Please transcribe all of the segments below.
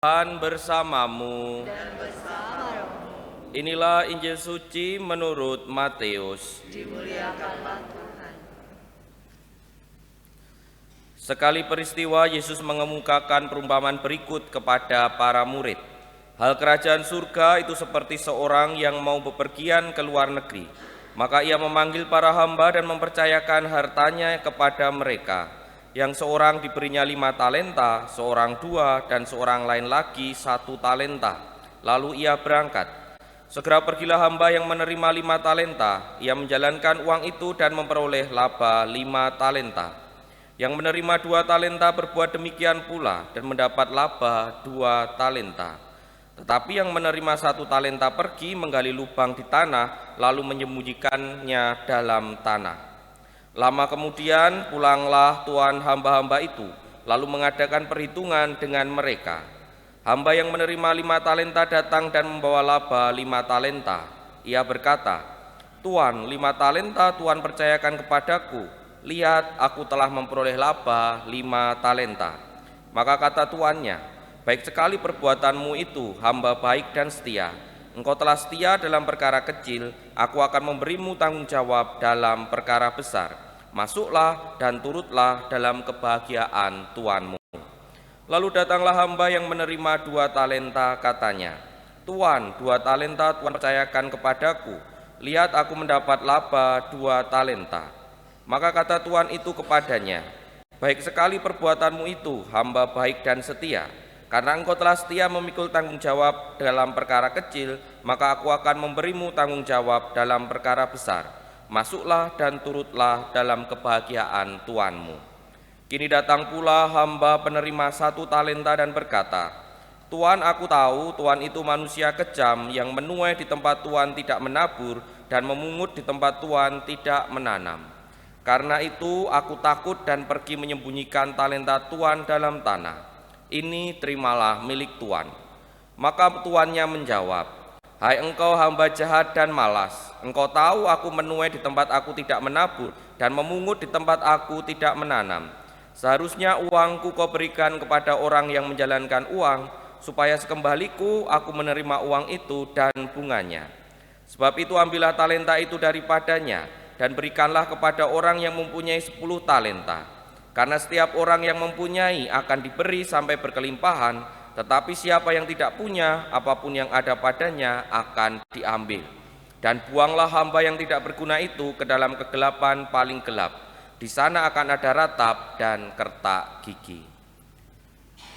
Tuhan bersamamu. Dan bersama rohmu. Inilah Injil suci menurut Matius. Dimuliakanlah Tuhan. Sekali peristiwa Yesus mengemukakan perumpamaan berikut kepada para murid. Hal kerajaan surga itu seperti seorang yang mau bepergian ke luar negeri. Maka ia memanggil para hamba dan mempercayakan hartanya kepada mereka. Yang seorang diberinya 5 talenta, seorang 2, dan seorang lain lagi 1 talenta. Lalu ia berangkat. Segera pergilah hamba yang menerima 5 talenta. Ia menjalankan uang itu dan memperoleh laba 5 talenta. Yang menerima 2 talenta berbuat demikian pula dan mendapat laba 2 talenta. Tetapi yang menerima 1 talenta pergi menggali lubang di tanah, lalu menyembunyikannya dalam tanah. Lama kemudian pulanglah tuan hamba-hamba itu, lalu mengadakan perhitungan dengan mereka. Hamba yang menerima 5 talenta datang dan membawa laba 5 talenta. Ia berkata, "Tuan, 5 talenta Tuan percayakan kepadaku. Lihat, aku telah memperoleh laba 5 talenta." Maka kata tuannya, "Baik sekali perbuatanmu itu, hamba baik dan setia. Engkau telah setia dalam perkara kecil, aku akan memberimu tanggung jawab dalam perkara besar. Masuklah dan turutlah dalam kebahagiaan tuanmu." Lalu datanglah hamba yang menerima 2 talenta, katanya, "Tuan, 2 talenta Tuan percayakan kepadaku. Lihat, aku mendapat laba 2 talenta." Maka kata tuan itu kepadanya, "Baik sekali perbuatanmu itu, hamba baik dan setia. Karena engkau telah setia memikul tanggung jawab dalam perkara kecil, maka aku akan memberimu tanggung jawab dalam perkara besar. Masuklah dan turutlah dalam kebahagiaan tuanmu." Kini datang pula hamba penerima 1 talenta dan berkata, "Tuan, aku tahu Tuan itu manusia kejam yang menuai di tempat Tuan tidak menabur dan memungut di tempat Tuan tidak menanam. Karena itu aku takut dan pergi menyembunyikan talenta Tuan dalam tanah. Ini terimalah milik Tuan." Maka tuannya menjawab, "Hai engkau hamba jahat dan malas, engkau tahu aku menuai di tempat aku tidak menabur dan memungut di tempat aku tidak menanam. Seharusnya uangku kau berikan kepada orang yang menjalankan uang, supaya sekembaliku aku menerima uang itu dan bunganya. Sebab itu ambillah talenta itu daripadanya dan berikanlah kepada orang yang mempunyai 10 talenta. Karena setiap orang yang mempunyai akan diberi sampai berkelimpahan, tetapi siapa yang tidak punya, apapun yang ada padanya akan diambil. Dan buanglah hamba yang tidak berguna itu ke dalam kegelapan paling gelap. Di sana akan ada ratap dan kertak gigi."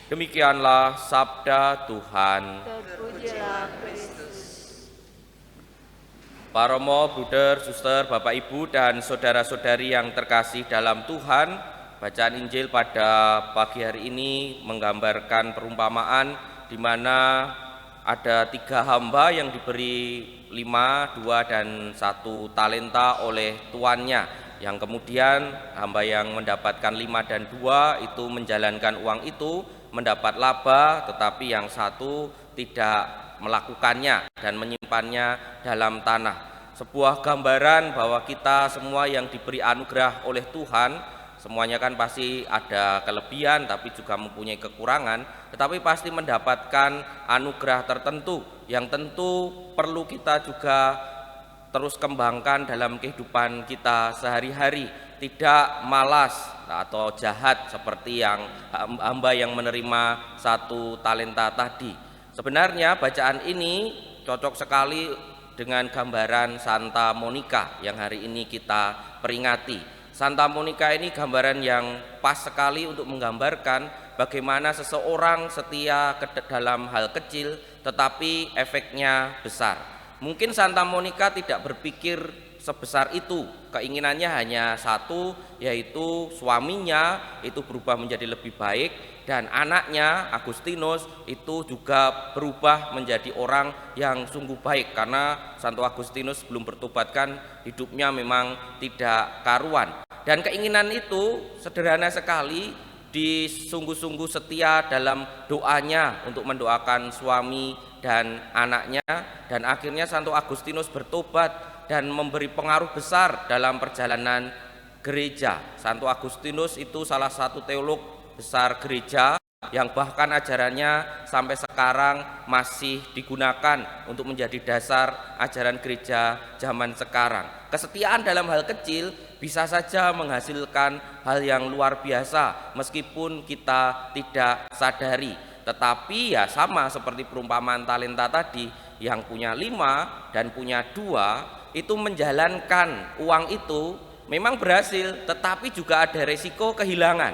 Demikianlah sabda Tuhan. Terpujilah Kristus. Para romo, bruder, suster, bapak ibu dan saudara-saudari yang terkasih dalam Tuhan, bacaan Injil pada pagi hari ini menggambarkan perumpamaan di mana ada 3 hamba yang diberi 5, 2, dan 1 talenta oleh tuannya. Yang kemudian hamba yang mendapatkan 5 dan 2 itu menjalankan uang itu, mendapat laba, tetapi yang 1 tidak melakukannya dan menyimpannya dalam tanah. Sebuah gambaran bahwa kita semua yang diberi anugerah oleh Tuhan, semuanya kan pasti ada kelebihan tapi juga mempunyai kekurangan, tetapi pasti mendapatkan anugerah tertentu yang tentu perlu kita juga terus kembangkan dalam kehidupan kita sehari-hari. Tidak malas atau jahat seperti yang hamba yang menerima 1 talenta tadi. Sebenarnya bacaan ini cocok sekali dengan gambaran Santa Monica yang hari ini kita peringati. Santa Monica ini gambaran yang pas sekali untuk menggambarkan bagaimana seseorang setia dalam hal kecil tetapi efeknya besar. Mungkin Santa Monica tidak berpikir sebesar itu, keinginannya hanya 1, yaitu suaminya itu berubah menjadi lebih baik dan anaknya Agustinus itu juga berubah menjadi orang yang sungguh baik, karena Santo Agustinus belum bertobat kan hidupnya memang tidak karuan. Dan keinginan itu sederhana sekali, disungguh-sungguh setia dalam doanya untuk mendoakan suami dan anaknya, dan akhirnya Santo Agustinus bertobat dan memberi pengaruh besar dalam perjalanan gereja. Santo Agustinus itu salah satu teolog besar gereja yang bahkan ajarannya sampai sekarang masih digunakan untuk menjadi dasar ajaran gereja zaman sekarang. Kesetiaan dalam hal kecil bisa saja menghasilkan hal yang luar biasa meskipun kita tidak sadari. Tetapi ya sama seperti perumpamaan talenta tadi, yang punya 5 dan punya 2 itu menjalankan uang itu memang berhasil, tetapi juga ada resiko kehilangan,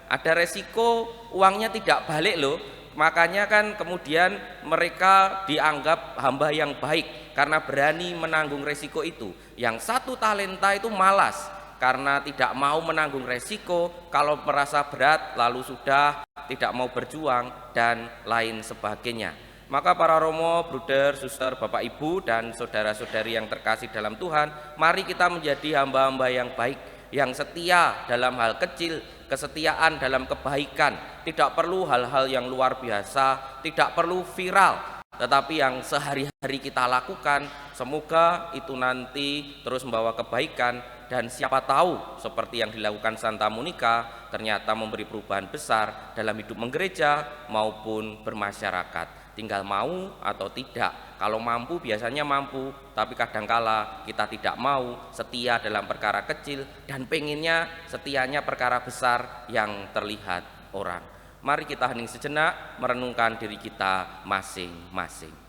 ada resiko uangnya tidak balik loh. Makanya kan kemudian mereka dianggap hamba yang baik karena berani menanggung resiko itu. Yang satu talenta itu malas karena tidak mau menanggung resiko, kalau merasa berat lalu sudah tidak mau berjuang dan lain sebagainya. Maka para romo, bruder, suster, bapak ibu dan saudara-saudari yang terkasih dalam Tuhan, mari kita menjadi hamba-hamba yang baik, yang setia dalam hal kecil, kesetiaan dalam kebaikan. Tidak perlu hal-hal yang luar biasa, tidak perlu viral, tetapi yang sehari-hari kita lakukan, semoga itu nanti terus membawa kebaikan. Dan siapa tahu seperti yang dilakukan Santa Monica ternyata memberi perubahan besar dalam hidup menggereja maupun bermasyarakat. Tinggal mau atau tidak. Kalau mampu biasanya mampu, tapi kadangkala kita tidak mau setia dalam perkara kecil dan pengennya setianya perkara besar yang terlihat orang. Mari kita hening sejenak merenungkan diri kita masing-masing.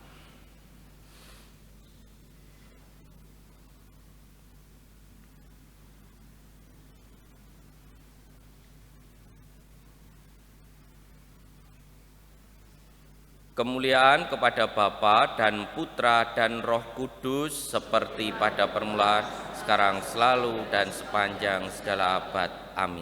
Kemuliaan kepada Bapa dan Putra dan Roh Kudus seperti pada permulaan, sekarang, selalu, dan sepanjang segala abad. Amin.